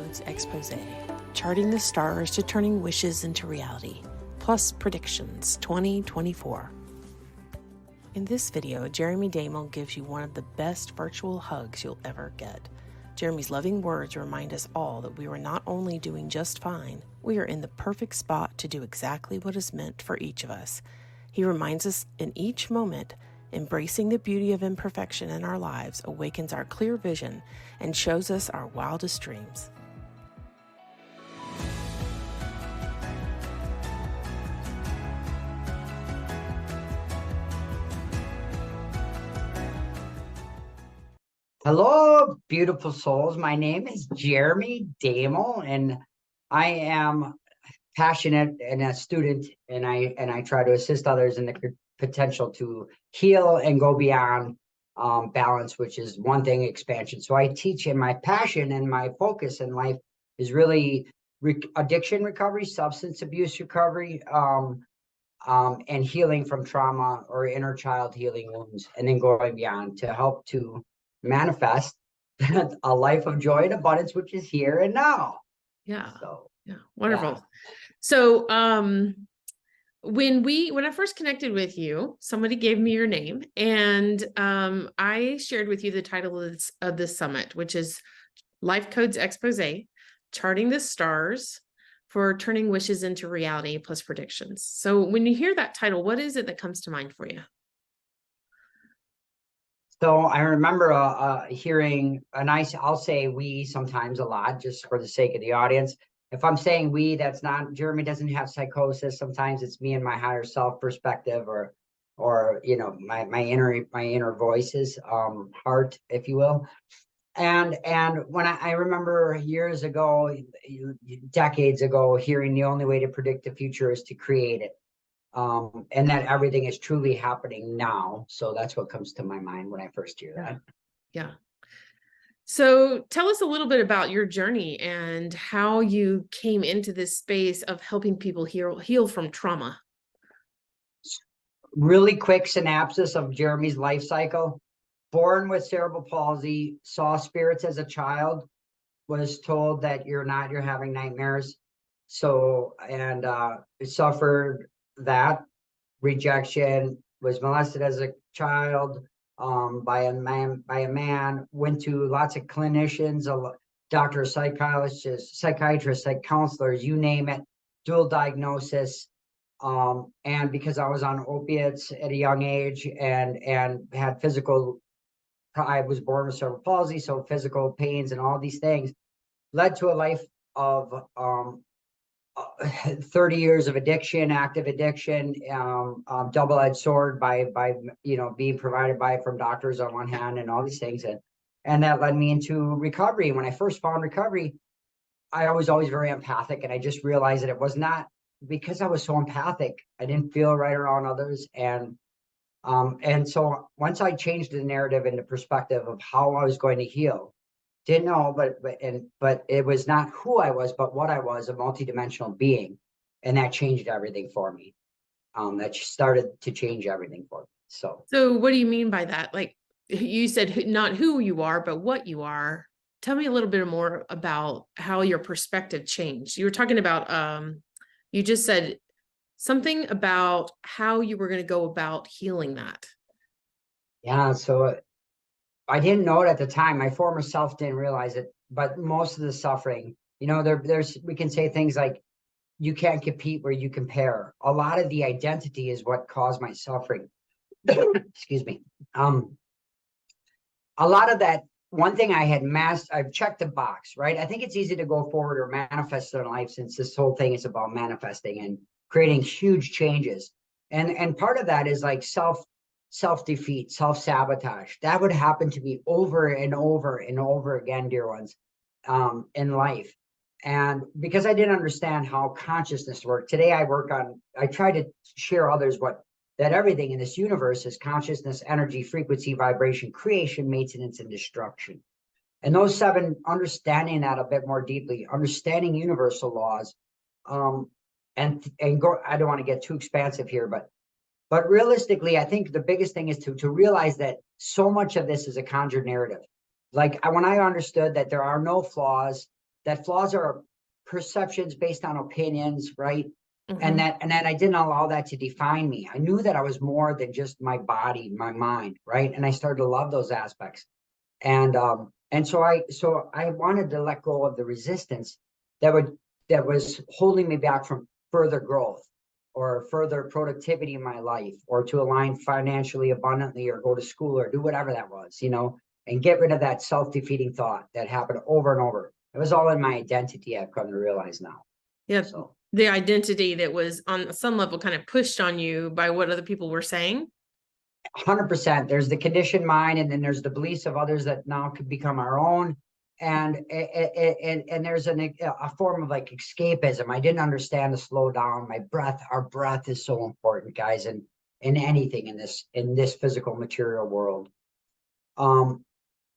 Codes Expose, Charting the Stars to Turning Wishes into Reality, plus Predictions 2024. In this video, Jeremy Doemel gives you one of the best virtual hugs you'll ever get. Jeremy's loving words remind us all that we are not only doing just fine, we are in the perfect spot to do exactly what is meant for each of us. He reminds us in each moment, embracing the beauty of imperfection in our lives awakens our clear vision and shows us our wildest dreams. Hello, beautiful souls. My name is Jeremy Doemel, and I am passionate and a student, and I try to assist others in the potential to heal and go beyond balance, which is one thing, expansion. So I teach, and my passion and my focus in life is really addiction recovery, substance abuse recovery, and healing from trauma or inner child healing wounds, and then going beyond to help to manifest a life of joy and abundance, which is here and now. Yeah. So, yeah. Wonderful. Yeah. So, when I first connected with you, somebody gave me your name, and I shared with you the title of this summit, which is Life Codes Expose, Charting the Stars for Turning Wishes into Reality plus Predictions. So when you hear that title, what is it that comes to mind for you? So I remember hearing I'll say we sometimes a lot, just for the sake of the audience. If I'm saying we, that's not, Jeremy doesn't have psychosis. Sometimes it's me and my higher self perspective, or my inner voices, heart, if you will. And when I remember years ago, decades ago, hearing the only way to predict the future is to create it. And that everything is truly happening now. So that's what comes to my mind when I first hear that. Yeah. So tell us a little bit about your journey and how you came into this space of helping people heal from trauma. Really quick synopsis of Jeremy's life cycle. Born with cerebral palsy, saw spirits as a child, was told that you're having nightmares. So, and suffered that rejection, was molested as a child by a man, went to lots of clinicians, a doctor, psychiatrist, counselors, you name it, dual diagnosis. And because I was on opiates at a young age and had I was born with cerebral palsy, so physical pains and all these things led to a life of 30 years of addiction, active addiction, double-edged sword by being provided from doctors on one hand and all these things. And that led me into recovery. When I first found recovery, I was always very empathic, and I just realized that it was not because I was so empathic, I didn't feel right around others. And so once I changed the narrative and the perspective of how I was going to heal, didn't know, but it was not who I was, but what I was, a multidimensional being. And that changed everything for me. That started to change everything for me. So what do you mean by that? Like you said, not who you are, but what you are. Tell me a little bit more about how your perspective changed. You were talking about, you just said something about how you were going to go about healing that. Yeah. So I didn't know it at the time. My former self didn't realize it, but most of the suffering, we can say things like, you can't compete where you compare. A lot of the identity is what caused my suffering. Excuse me. A lot of that, one thing I had I've checked the box, right? I think it's easy to go forward or manifest in life, since this whole thing is about manifesting and creating huge changes. And part of that is like self-defeat, self-sabotage. That would happen to me over and over and over again, dear ones, in life. And because I didn't understand how consciousness worked, today I try to share others that everything in this universe is consciousness, energy, frequency, vibration, creation, maintenance, and destruction. And those seven, understanding that a bit more deeply, understanding universal laws, and go, I don't want to get too expansive here, but realistically, I think the biggest thing is to realize that so much of this is a conjured narrative. Like when I understood that there are no flaws, that flaws are perceptions based on opinions, right? Mm-hmm. And that I didn't allow that to define me. I knew that I was more than just my body, my mind, right? And I started to love those aspects. And so I wanted to let go of the resistance that was holding me back from further growth or further productivity in my life, or to align financially abundantly, or go to school, or do whatever that was, and get rid of that self-defeating thought that happened over and over. It was all in my identity, I've come to realize now. Yeah. So The identity that was on some level kind of pushed on you by what other people were saying. 100%. There's the conditioned mind, and then there's the beliefs of others that now could become our own. And there's a form of like escapism. I didn't understand to slow down my breath. Our breath is so important, guys, and in anything in this physical material world.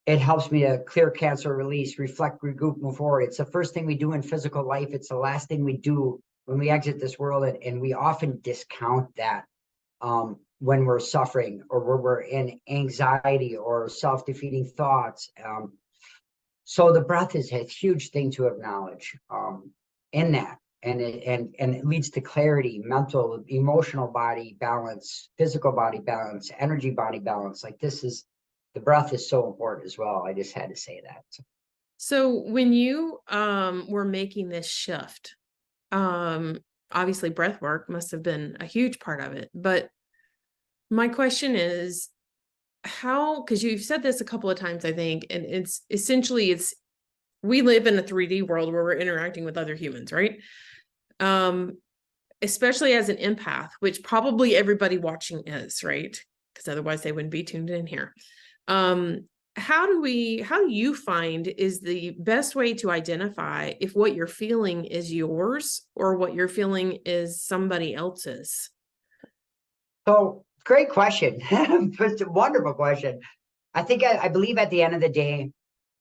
It helps me to clear, cancer, release, reflect, regroup, move forward. It's the first thing we do in physical life. It's the last thing we do when we exit this world, and we often discount that. When we're suffering, or where we're in anxiety or self-defeating thoughts. So the breath is a huge thing to acknowledge in that. And it leads to clarity, mental, emotional body balance, physical body balance, energy body balance. Like the breath is so important as well. I just had to say that. So when you were making this shift, obviously breath work must have been a huge part of it. But my question is, how, because you've said this a couple of times, I think, and it's essentially we live in a 3D world where we're interacting with other humans, right? Especially as an empath, which probably everybody watching is, right? Because otherwise they wouldn't be tuned in here. How do you find is the best way to identify if what you're feeling is yours or what you're feeling is somebody else's? So great question. It's a wonderful question. I believe at the end of the day,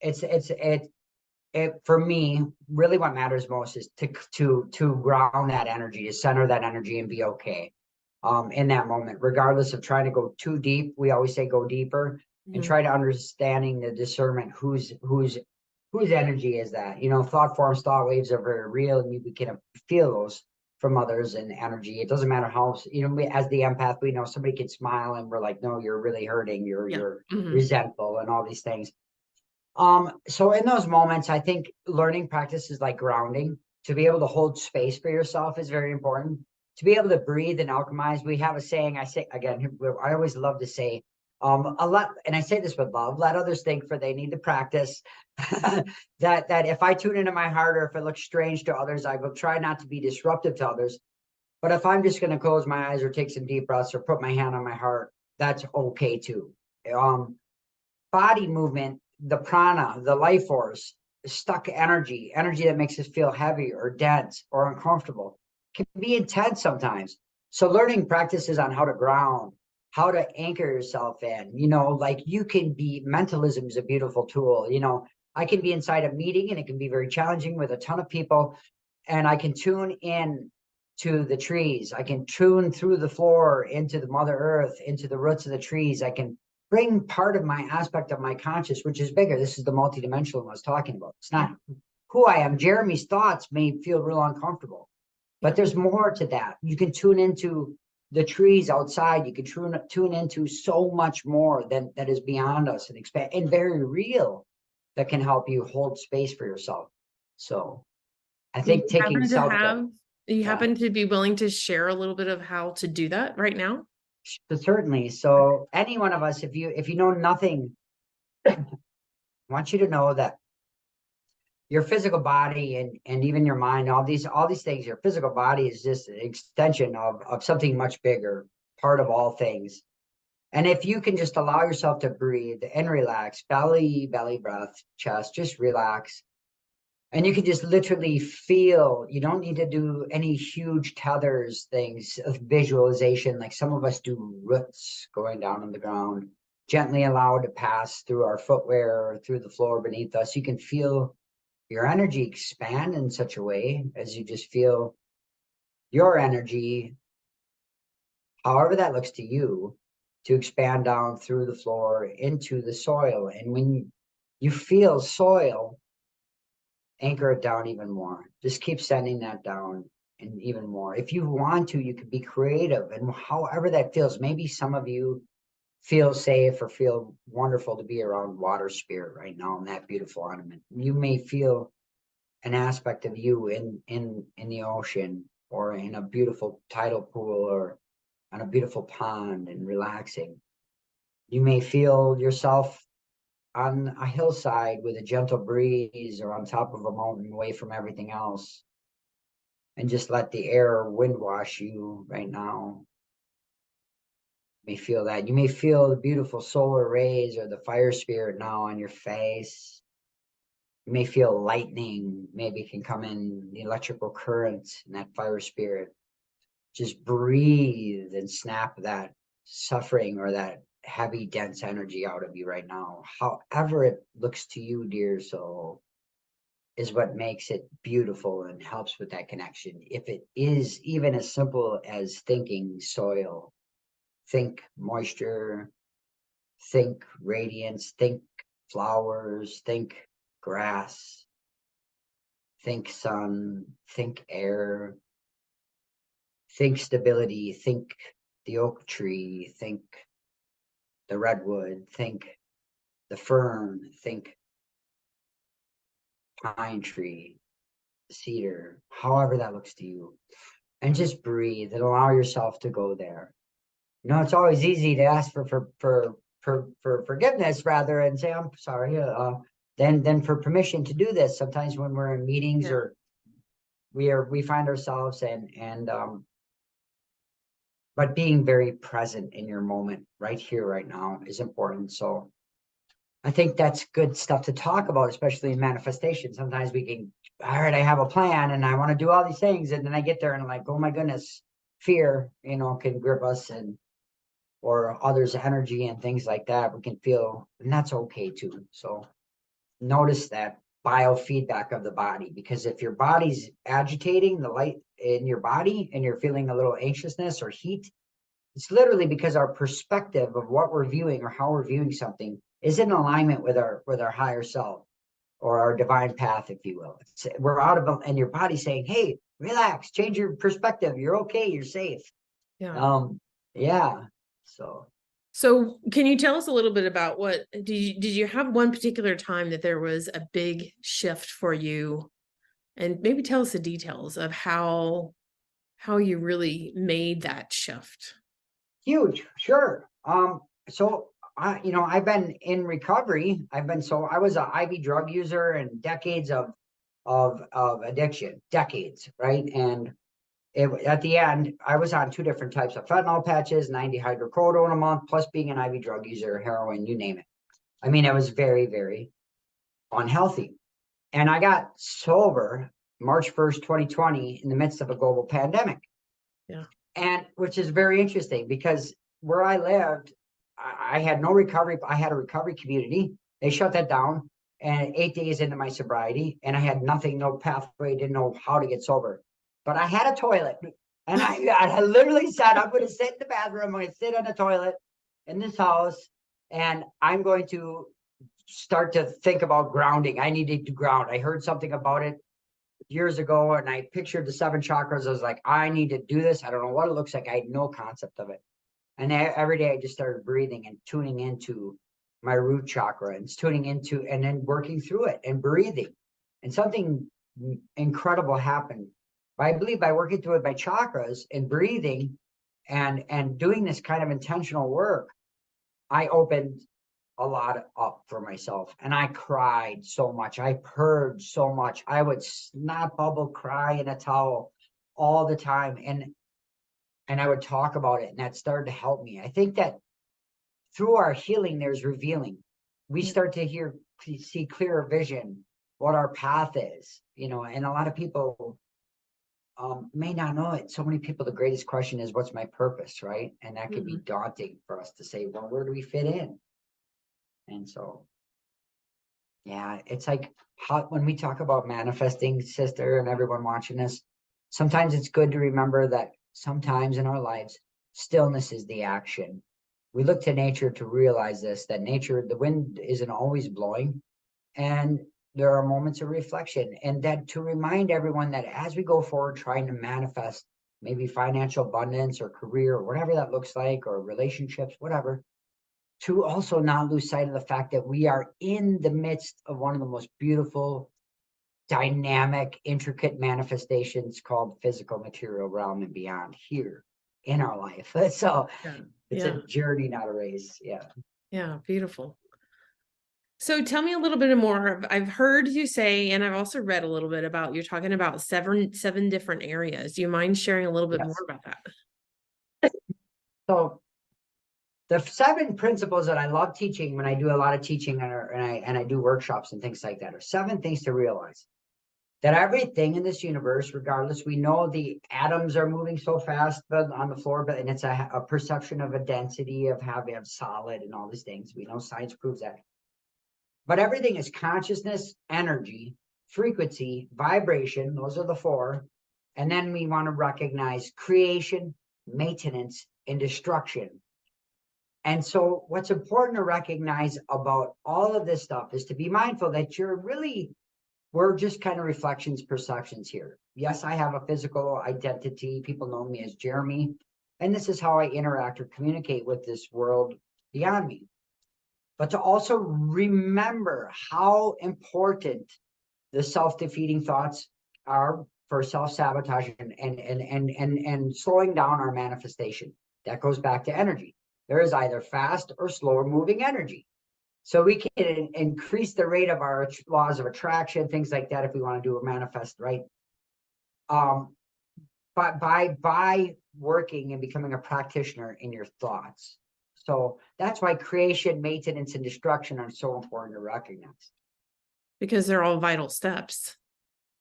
it for me, really what matters most is to ground that energy, to center that energy, and be okay in that moment, regardless of trying to go too deep. We always say go deeper, and try to understanding the discernment whose energy is that. Thought forms, thought waves are very real, and we can feel those from others and energy. It doesn't matter how, as the empath, we know somebody can smile and we're like, no, you're really hurting, you're resentful, and all these things. So in those moments, I think learning practices like grounding, to be able to hold space for yourself, is very important. To be able to breathe and alchemize. We have a saying, I say again, I always love to say, a lot, and I say this with love, let others think, for they need to practice. that if I tune into my heart, or if it looks strange to others, I will try not to be disruptive to others. But if I'm just going to close my eyes, or take some deep breaths, or put my hand on my heart, that's okay too. Body movement, the prana, the life force, stuck energy that makes us feel heavy or dense or uncomfortable, can be intense sometimes. So learning practices on how to ground, how to anchor yourself in, like mentalism is a beautiful tool. I can be inside a meeting, and it can be very challenging with a ton of people, and I can tune in to the trees. I can tune through the floor into the Mother Earth, into the roots of the trees. I can bring part of my aspect of my conscious, which is bigger. This is the multidimensional I was talking about. It's not who I am. Jeremy's thoughts may feel real uncomfortable, but there's more to that. You can tune into the trees outside. You can tune into so much more that is beyond us, and expand, and very real, that can help you hold space for yourself. So I think taking self-care. You happen to be willing to share a little bit of how to do that right now? Certainly. So any one of us, if you know nothing, I want you to know that your physical body and even your mind, all these things, your physical body is just an extension of something much bigger, part of all things. And if you can just allow yourself to breathe and relax, belly breath, chest, just relax. And you can just literally feel. You don't need to do any huge tethers, things of visualization, like some of us do, roots going down on the ground, gently allow it to pass through our footwear or through the floor beneath us. You can feel your energy expand in such a way as you just feel your energy, however that looks to you, to expand down through the floor into the soil. And when you feel soil, anchor it down even more. Just keep sending that down and even more. If you want to, you could be creative, and however that feels. Maybe some of you feel safe or feel wonderful to be around water spirit right now in that beautiful element. You may feel an aspect of you in the ocean, or in a beautiful tidal pool, or on a beautiful pond and relaxing. You may feel yourself on a hillside with a gentle breeze, or on top of a mountain away from everything else, and just let the air wind wash you right now. You may feel that. You may feel the beautiful solar rays or the fire spirit now on your face. You may feel lightning, maybe can come in, the electrical currents and that fire spirit. Just breathe and snap that suffering or that heavy, dense energy out of you right now. However it looks to you, dear soul, is what makes it beautiful and helps with that connection. If it is even as simple as thinking soil, think moisture, think radiance, think flowers, think grass, think sun, think air, think stability, think the oak tree, think the redwood, think the fern, think pine tree, cedar, however that looks to you. And just breathe and allow yourself to go there. You know, it's always easy to ask for forgiveness rather, and say, I'm sorry, than for permission to do this. Sometimes when we're in meetings, or we find ourselves but being very present in your moment right here, right now is important. So I think that's good stuff to talk about, especially in manifestation. Sometimes we can, all right, I have a plan and I want to do all these things. And then I get there and I'm like, oh my goodness, fear, can grip us, or others' energy and things like that. We can feel, and that's okay too. So notice that biofeedback of the body, because if your body's agitating the light in your body and you're feeling a little anxiousness or heat, it's literally because our perspective of what we're viewing or how we're viewing something is in alignment with our higher self, or our divine path, if you will. We're out of, and your body's saying, hey, relax, change your perspective, you're okay, you're safe. Yeah. So can you tell us a little bit about what did you have one particular time that there was a big shift for you, and maybe tell us the details of how you really made that shift? Huge, sure. So I've been in recovery. I was an IV drug user, and decades of addiction, decades, right? And at the end, I was on 2 different types of fentanyl patches, 90 hydrocodone a month, plus being an IV drug user, heroin, you name it. I mean, it was very, very unhealthy. And I got sober March 1st, 2020, in the midst of a global pandemic. Yeah. And which is very interesting, because where I lived, I had no recovery. I had a recovery community. They shut that down. And 8 days into my sobriety, and I had nothing, no pathway, didn't know how to get sober. But I had a toilet, and I literally said, I'm going to sit in the bathroom, I'm going to sit on the toilet in this house, and I'm going to start to think about grounding. I needed to ground. I heard something about it years ago, and I pictured the 7 chakras. I was like, I need to do this. I don't know what it looks like. I had no concept of it. And every day I just started breathing and tuning into my root chakra, and tuning into, and then working through it and breathing. And something incredible happened. I believe by working through it, by chakras and breathing and doing this kind of intentional work, I opened a lot up for myself, and I cried so much. I purged so much. I would snot bubble, cry in a towel all the time. And I would talk about it, and that started to help me. I think that through our healing, there's revealing. We start to see clearer vision, what our path is, and a lot of people may not know it. So many people, the greatest question is, what's my purpose, right? And that could be daunting for us to say, well, where do we fit in? And so, yeah, it's like when we talk about manifesting, sister, and everyone watching this, sometimes it's good to remember that sometimes in our lives, stillness is the action. We look to nature to realize this, that nature, the wind isn't always blowing. And there are moments of reflection, and that to remind everyone that as we go forward trying to manifest maybe financial abundance or career or whatever that looks like, or relationships, whatever, to also not lose sight of the fact that we are in the midst of one of the most beautiful, dynamic, intricate manifestations called physical material realm and beyond here in our life. So Yeah. it's a journey, not a race. Yeah. Yeah. Beautiful. So tell me a little bit more. I've heard you say, and I've also read a little bit about, you're talking about seven different areas. Do you mind sharing a little bit more Yes. about that? So the 7 principles that I love teaching when I do a lot of teaching and I do workshops and things like that are 7 things to realize. That everything in this universe, regardless, we know the atoms are moving so fast on the floor, but and it's a perception of a density of having solid and all these things. We know science proves that. But everything is consciousness, energy, frequency, vibration. Those are the 4. And then we want to recognize creation, maintenance, and destruction. And so what's important to recognize about all of this stuff is to be mindful that we're just kind of reflections, perceptions here. Yes, I have a physical identity. People know me as Jeremy. And this is how I interact or communicate with this world beyond me. But to also remember how important the self-defeating thoughts are for self-sabotage and slowing down our manifestation. That goes back to energy. There is either fast or slower moving energy. So we can increase the rate of our laws of attraction, things like that, if we want to do a manifest, right? But by working and becoming a practitioner in your thoughts. So that's why creation, maintenance, and destruction are so important to recognize. Because they're all vital steps.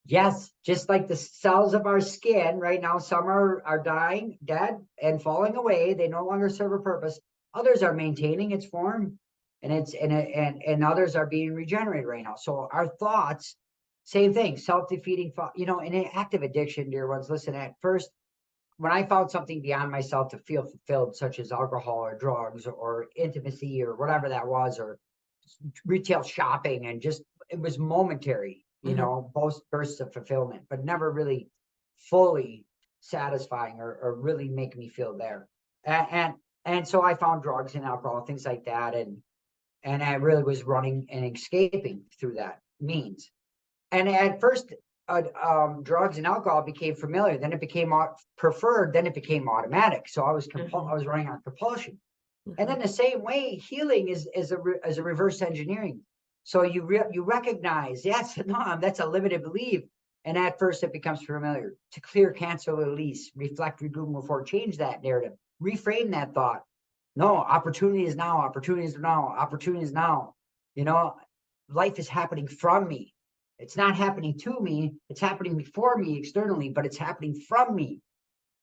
Yes, just like the cells of our skin right now, some are dying, dead, and falling away. They no longer serve a purpose. Others are maintaining its form, and others are being regenerated right now. So our thoughts, same thing, self-defeating thought. In an active addiction, dear ones, listen. At first, when I found something beyond myself to feel fulfilled, such as alcohol or drugs or intimacy or whatever that was, or retail shopping, and just it was momentary. Both bursts of fulfillment, but never really fully satisfying or really make me feel there. And so I found drugs and alcohol, things like that, and I really was running and escaping through that means. And at first, drugs and alcohol became familiar. Then it became preferred. Then it became automatic. So I was I was running on compulsion. And in the same way, healing is a reverse engineering. So you recognize, yes, no, that's a limited belief. And at first it becomes familiar. To clear, cancel, release, reflect, regroup, move forward, change that narrative, reframe that thought. No, opportunity is now, opportunity is now, opportunity is now. Life is happening from me. It's not happening to me. It's happening before me externally, but it's happening from me.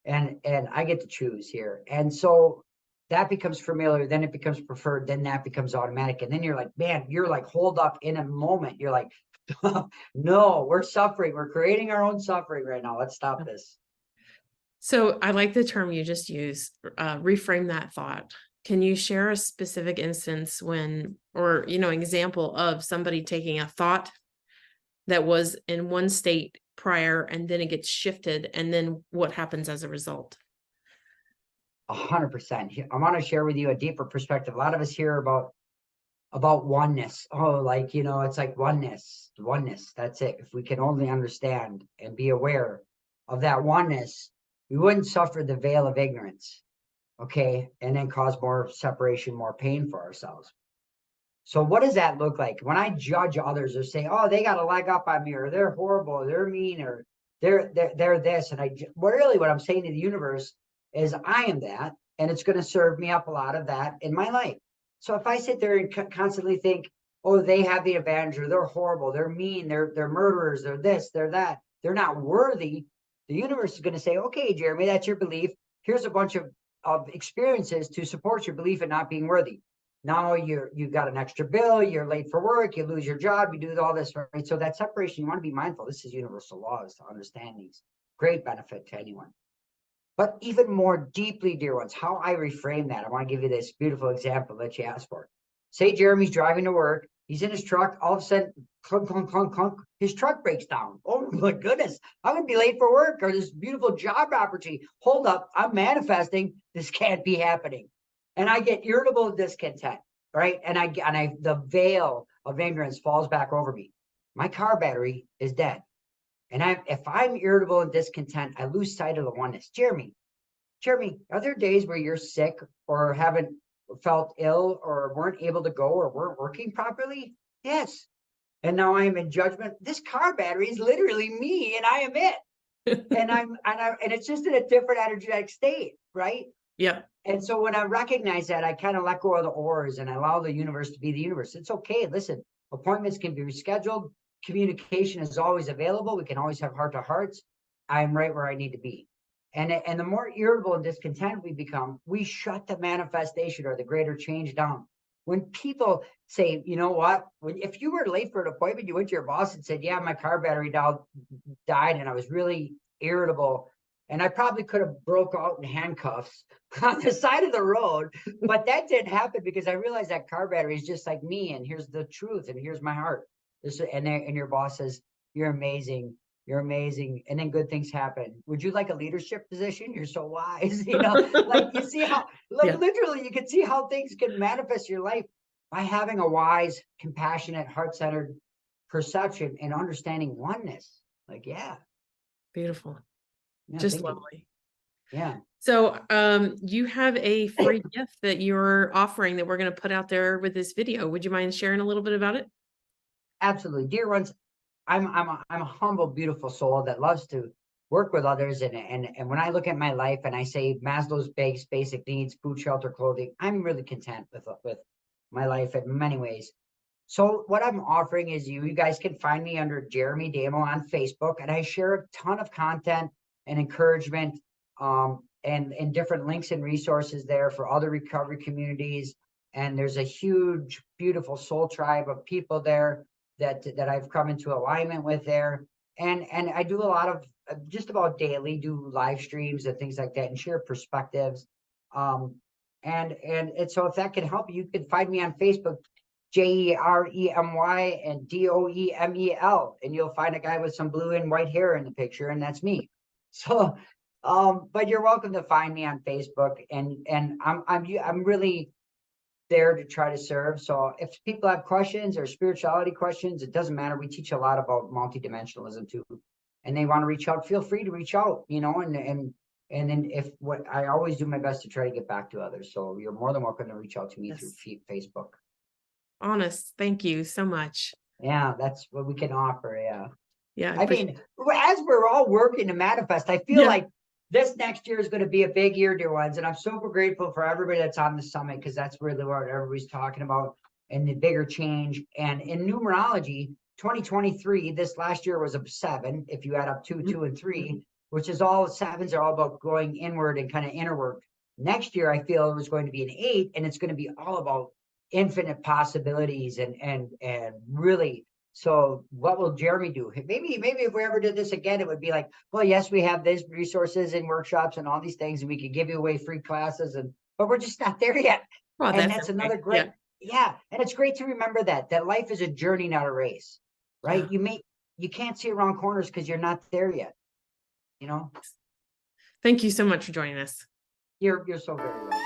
And I get to choose here. And so that becomes familiar, then it becomes preferred, then that becomes automatic. And then you're like, man, you're like holed up in a moment. You're like, no, we're suffering. We're creating our own suffering right now. Let's stop this. So I like the term you just used, reframe that thought. Can you share a specific instance or example of somebody taking a thought that was in one state prior and then it gets shifted, and then what happens as a result? 100%. I want to share with you a deeper perspective. A lot of us hear about oneness. Oh, it's like oneness. That's it. If we can only understand and be aware of that oneness, we wouldn't suffer the veil of ignorance. Okay. And then cause more separation, more pain for ourselves. So what does that look like? When I judge others or say, oh, they got a leg up on me, or they're horrible, or they're mean, or they're this. And what I'm saying to the universe is I am that, and it's going to serve me up a lot of that in my life. So if I sit there and constantly think, oh, they have the advantage, or they're horrible, they're mean, they're murderers, they're this, they're that, they're not worthy, the universe is going to say, okay, Jeremy, that's your belief. Here's a bunch of experiences to support your belief in not being worthy. Now you've got an extra bill, you're late for work, you lose your job, you do all this, right? So that separation, you want to be mindful. This is universal laws to understand these. Great benefit to anyone. But even more deeply, dear ones, how I reframe that, I want to give you this beautiful example that you asked for. Say Jeremy's driving to work He's in his truck. All of a sudden, clunk, clunk, clunk, clunk, his truck breaks down. Oh my goodness, I'm going to be late for work, or this beautiful job opportunity. Hold up, I'm manifesting. This can't be happening. And I get irritable and discontent, right? And the veil of ignorance falls back over me. My car battery is dead. And if I'm irritable and discontent, I lose sight of the oneness. Jeremy, are there days where you're sick or haven't felt ill or weren't able to go or weren't working properly? Yes. And now I'm in judgment. This car battery is literally me, and I am it. And it's just in a different energetic state, right? Yeah. And so when I recognize that, I kind of let go of the oars and I allow the universe to be the universe. It's okay. Listen, appointments can be rescheduled. Communication is always available. We can always have heart to hearts. I'm right where I need to be. And the more irritable and discontent we become, we shut the manifestation or the greater change down. When people say, you know what, if you were late for an appointment, you went to your boss and said, yeah, my car battery died and I was really irritable. And I probably could have broke out in handcuffs on the side of the road, but that didn't happen because I realized that car battery is just like me. And here's the truth. And here's my heart. And your boss says, you're amazing. You're amazing. And then good things happen. Would you like a leadership position? You're so wise. Like you see how, like Yeah. literally you can see how things can manifest your life by having a wise, compassionate, heart-centered perception and understanding oneness. Like, yeah. Beautiful. Yeah, Just thank you. lovely. Yeah. So you have a free gift that you're offering that we're going to put out there with this video. Would you mind sharing a little bit about it? Absolutely. Dear ones, I'm a humble, beautiful soul that loves to work with others. And when I look at my life and I say Maslow's basic needs, food, shelter, clothing, I'm really content with my life in many ways. So what I'm offering is you guys can find me under Jeremy Doemel on Facebook, and I share a ton of content and encouragement, and different links and resources there for other recovery communities. And there's a huge, beautiful soul tribe of people there that I've come into alignment with there. And I do a lot of just about daily do live streams and things like that and share perspectives. And so if that can help you can find me on Facebook, JEREMY and DOEMEL, and you'll find a guy with some blue and white hair in the picture, and that's me. So, but you're welcome to find me on Facebook, and I'm really there to try to serve. So if people have questions or spirituality questions, it doesn't matter. We teach a lot about multidimensionalism too, and they want to reach out, feel free to reach out, and then I always do my best to try to get back to others. So you're more than welcome to reach out to me through Facebook. Honest. Thank you so much. Yeah, that's what we can offer. Yeah. Yeah. I mean, as we're all working to manifest, I feel like this next year is going to be a big year, dear ones. And I'm super grateful for everybody that's on the summit, because that's really what everybody's talking about, and the bigger change. And in numerology, 2023, this last year was a 7. If you add up 2, 2, and 3, which is all 7s are all about going inward and kind of inner work. Next year, I feel it was going to be an 8, and it's going to be all about infinite possibilities and really. So what will Jeremy do? Maybe if we ever did this again, it would be like, well, yes, we have these resources and workshops and all these things, and we could give you away free classes, but we're just not there yet. Well, and that's another great, and it's great to remember that life is a journey, not a race, right? Yeah. You can't see around corners because you're not there yet. Thank you so much for joining us. You're so very welcome.